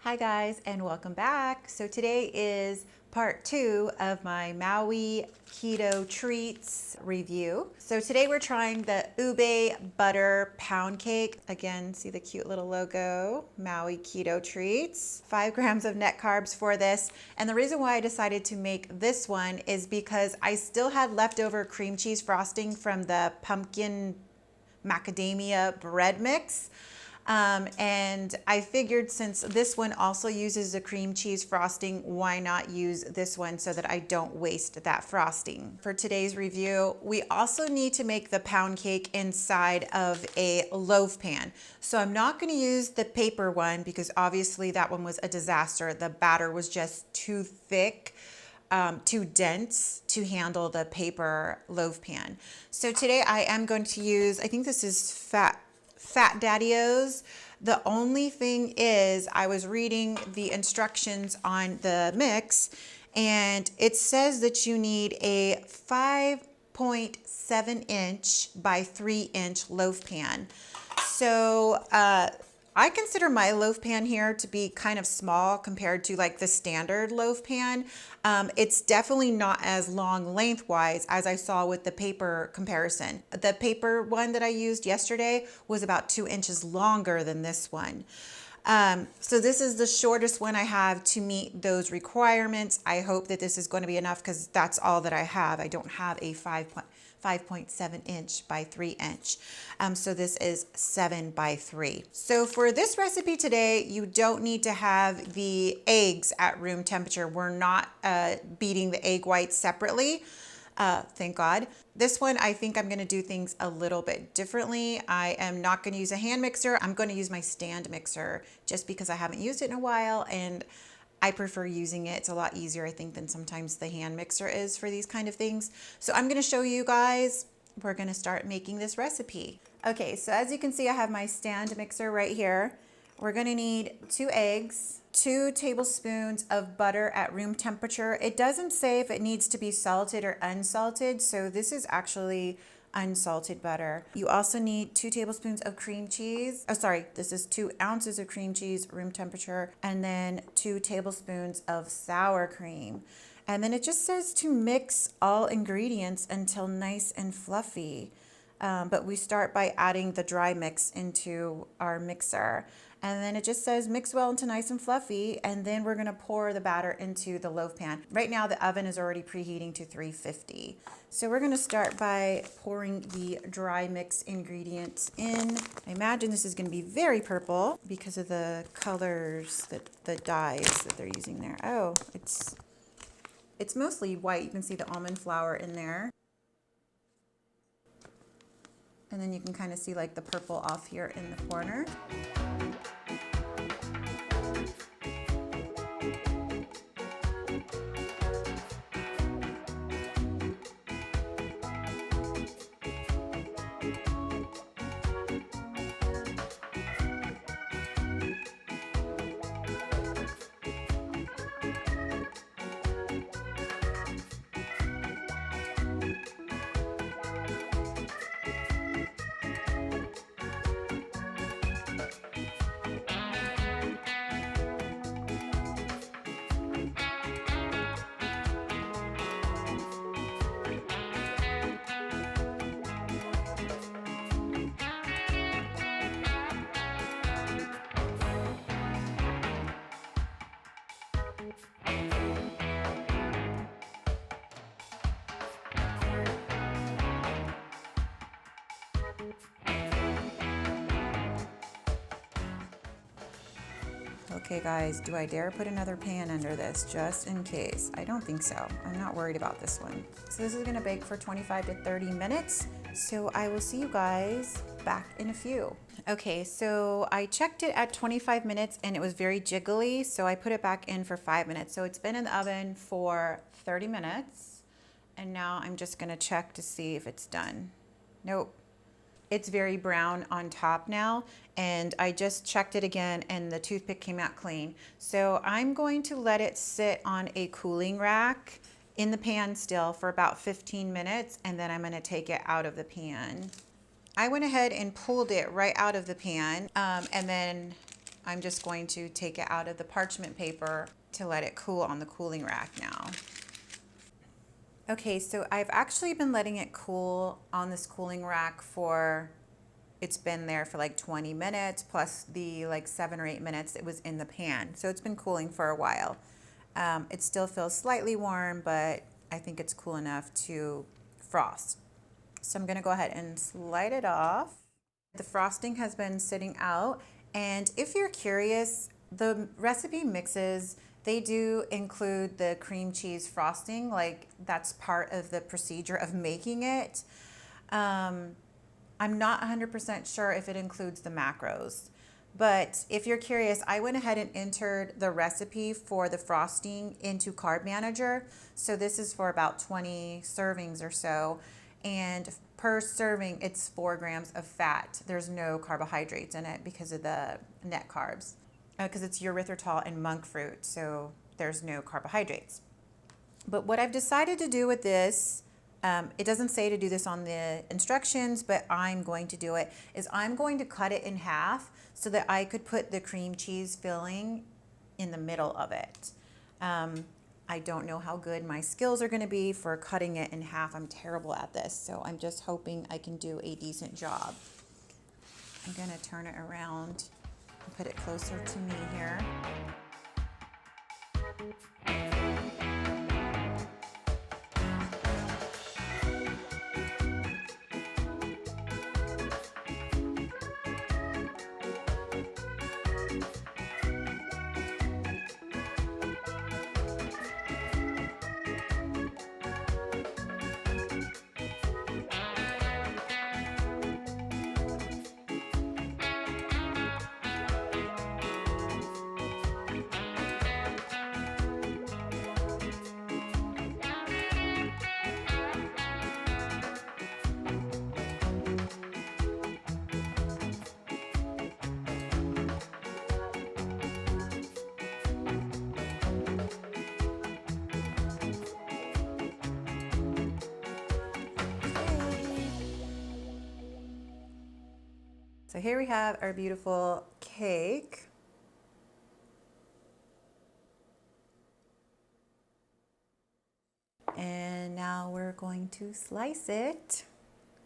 Hi guys, and welcome back. So today is part 2 of my Maui Keto treats review. So today we're trying the ube butter pound cake. Again, see the cute little logo, Maui Keto treats. 5 grams of net carbs for this. And the reason why I decided to make this one is because I still had leftover cream cheese frosting from the pumpkin macadamia bread mix. And I figured since this one also uses the cream cheese frosting, why not use this one so that I don't waste that frosting. For today's review, we also need to make the pound cake inside of a loaf pan. So I'm not going to use the paper one because obviously that one was a disaster. The batter was just too thick. Too dense to handle the paper loaf pan. So today I am going to use, I think this is Fat Daddy-O's. The only thing is I was reading the instructions on the mix and it says that you need a 5.7 inch by 3 inch loaf pan. So I consider my loaf pan here to be kind of small compared to like the standard loaf pan. It's definitely not as long lengthwise as I saw with the paper comparison. The paper one that I used yesterday was about 2 inches longer than this one. So this is the shortest one I have to meet those requirements. I hope that this is going to be enough because that's all that I have. I don't have a 5.7 inch by 3 inch. So this is 7 by 3. So for this recipe today, you don't need to have the eggs at room temperature. We're not beating the egg whites separately. Thank God. This one, I think I'm going to do things a little bit differently. I am not going to use a hand mixer. I'm going to use my stand mixer just because I haven't used it in a while and I prefer using it. It's a lot easier, I think, than sometimes the hand mixer is for these kind of things. So I'm going to show you guys. We're going to start making this recipe. Okay, so as you can see, I have my stand mixer right here. We're going to need 2 eggs, 2 tablespoons of butter at room temperature. It doesn't say if it needs to be salted or unsalted, so this is actually unsalted butter. You also need 2 tablespoons of cream cheese. Oh, sorry, this is 2 ounces of cream cheese, room temperature, and then 2 tablespoons of sour cream. And then it just says to mix all ingredients until nice and fluffy. But we start by adding the dry mix into our mixer. And then it just says mix well into nice and fluffy. And then we're gonna pour the batter into the loaf pan. Right now the oven is already preheating to 350. So we're gonna start by pouring the dry mix ingredients in. I imagine this is gonna be very purple because of the colors, the dyes that they're using there. Oh, it's mostly white. You can see the almond flour in there. And then you can kind of see like the purple off here in the corner. Okay guys, do I dare put another pan under this just in case? I don't think so. I'm not worried about this one. So this is gonna bake for 25 to 30 minutes. So I will see you guys back in a few. Okay, so I checked it at 25 minutes and it was very jiggly. So I put it back in for 5 minutes. So it's been in the oven for 30 minutes. And now I'm just gonna check to see if it's done. Nope. It's very brown on top now, and I just checked it again and the toothpick came out clean. So I'm going to let it sit on a cooling rack in the pan still for about 15 minutes, and then I'm going to take it out of the pan. I went ahead and pulled it right out of the pan, and then I'm just going to take it out of the parchment paper to let it cool on the cooling rack now. Okay, so I've actually been letting it cool on this cooling rack for, it's been there for like 20 minutes plus the like 7 or 8 minutes it was in the pan. So it's been cooling for a while. It still feels slightly warm, but I think it's cool enough to frost. So I'm gonna go ahead and slide it off. The frosting has been sitting out, and if you're curious, the recipe mixes, they do include the cream cheese frosting, like that's part of the procedure of making it. I'm not 100% sure if it includes the macros, but if you're curious, I went ahead and entered the recipe for the frosting into Carb Manager. So this is for about 20 servings or so, and per serving, it's 4 grams of fat. There's no carbohydrates in it because of the net carbs. Because it's erythritol and monk fruit, so there's no carbohydrates. But what I've decided to do with this, it doesn't say to do this on the instructions, but I'm going to do it, is I'm going to cut it in half so that I could put the cream cheese filling in the middle of it. I don't know how good my skills are going to be for cutting it in half. I'm terrible at this, so I'm just hoping I can do a decent job. I'm going to turn it around and put it closer to me here. So here we have our beautiful cake. And now we're going to slice it.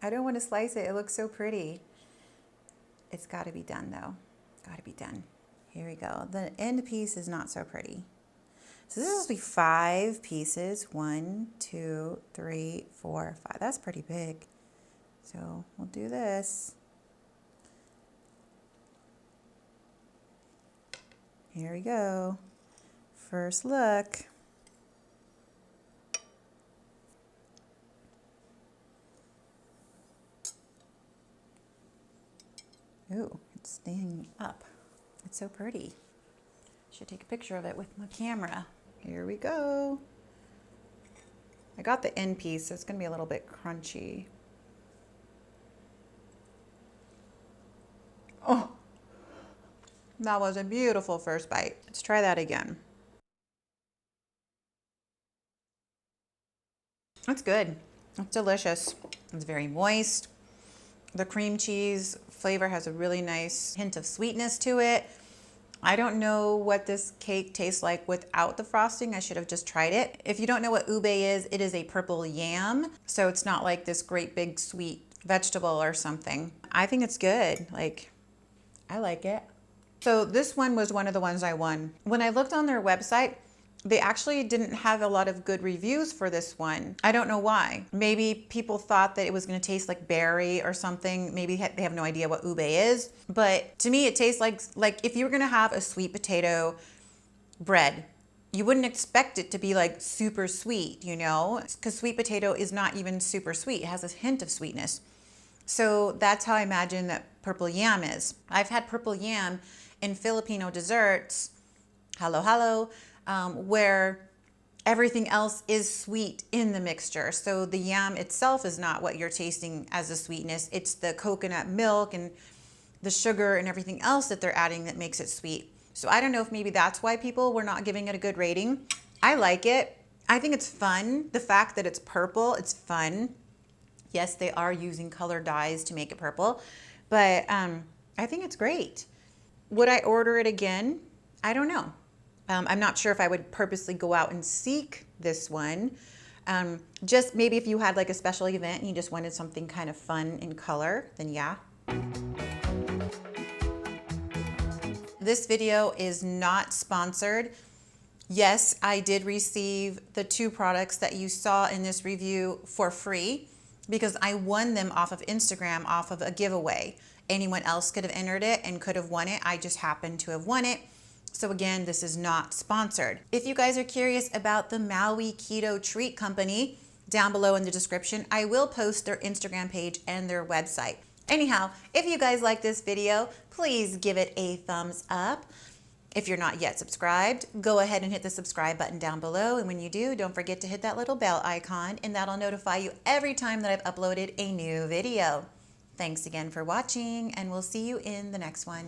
I don't want to slice it, it looks so pretty. It's got to be done though, got to be done. Here we go. The end piece is not so pretty. So this will be 5 pieces. 1, 2, 3, 4, 5. That's pretty big. So we'll do this. Here we go. First look. Ooh, it's staying up. It's so pretty. Should take a picture of it with my camera. Here we go. I got the end piece, so it's gonna be a little bit crunchy. Oh, that was a beautiful first bite. Let's try that again. That's good. It's delicious. It's very moist. The cream cheese flavor has a really nice hint of sweetness to it. I don't know what this cake tastes like without the frosting. I should have just tried it. If you don't know what ube is, it is a purple yam. So it's not like this great big sweet vegetable or something. I think it's good. Like, I like it. So this one was one of the ones I won. When I looked on their website, they actually didn't have a lot of good reviews for this one. I don't know why. Maybe people thought that it was gonna taste like berry or something. Maybe they have no idea what ube is. But to me, it tastes like if you were gonna have a sweet potato bread, you wouldn't expect it to be like super sweet, you know? Because sweet potato is not even super sweet. It has a hint of sweetness. So that's how I imagine that purple yam is. I've had purple yam in Filipino desserts, halo, where everything else is sweet in the mixture. So the yam itself is not what you're tasting as a sweetness. It's the coconut milk and the sugar and everything else that they're adding that makes it sweet. So I don't know if maybe that's why people were not giving it a good rating. I like it. I think it's fun. The fact that it's purple, it's fun. Yes, they are using color dyes to make it purple, but I think it's great. Would I order it again? I don't know. I'm not sure if I would purposely go out and seek this one. Just maybe if you had like a special event and you just wanted something kind of fun in color, then yeah. This video is not sponsored. Yes, I did receive the 2 products that you saw in this review for free because I won them off of Instagram, off of a giveaway. Anyone else could have entered it and could have won it. I just happened to have won it. So again, this is not sponsored. If you guys are curious about the Maui Keto Treat Company, down below in the description, I will post their Instagram page and their website. Anyhow, if you guys like this video, please give it a thumbs up. If you're not yet subscribed, go ahead and hit the subscribe button down below. And when you do, don't forget to hit that little bell icon, and that'll notify you every time that I've uploaded a new video. Thanks again for watching, and we'll see you in the next one.